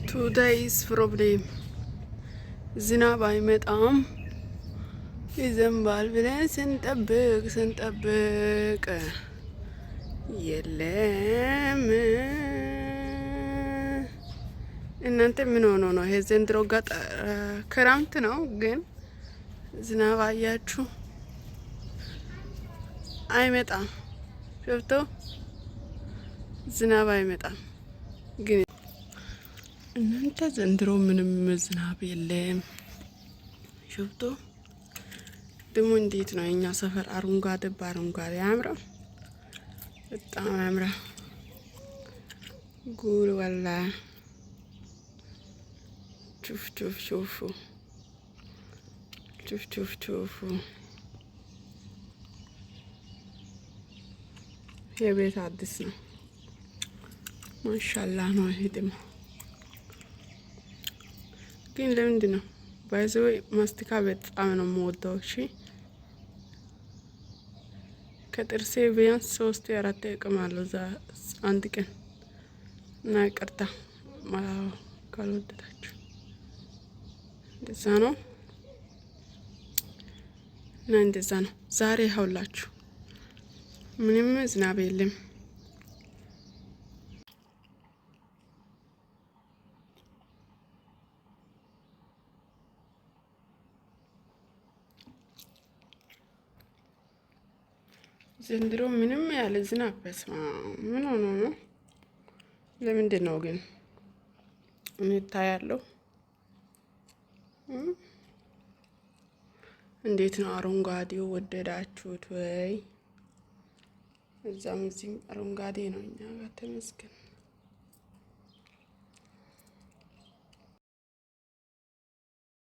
Today's problem ዝናብ አይመጣም ይዘንባል ብለን ስንጠብቅ የለም። እናንተ ምን ሆኖ ነው? ይሄ ዘንድሮ ክረምት ነው ግን ዝናብ አያችሁ አይመጣም። ገብቶ ዝናብ አይመጣም ግን እናንተ ዘንድሮ ምንም ዝናብ የለም። ገብቶ ደግሞ እንዴት ነው የኛ ሰፈር አረንጓዴ በአረንጓዴ ያምራል፣ በጣም ያምራል። ጉር ወላ ሹፍ ሹፍ ሹፉ ሹፍ ሹፍ ሹፉ የቤት አዲስ ነው። ማሻአላህ ነው። ይሄ ደግሞ ግን ለምንድን ነው ባይዘው ማስቲካ በጣም ነው የምወደው። እሺ ከጥርሴ ቢያንስ 3-4 እቅማለሁ እዛ አንድ ቀን እና ይቅርታ ካልወደዳችሁ እንደዛ ነው እና እንደዛ ነው። ዛሬ ሀውላችሁ ምንም ዝናብ የለም። ዘንድሮ ምንም ያለ ዝናብ በስማ ምን ሆኖ ነው? ለምንድን ነው ግን እንታያለው? እንዴት ነው አረንጓዴው ወደዳችሁት ወይ? እዛም እዚህም አረንጓዴ ነው። እኛ ጋር ተመስገን።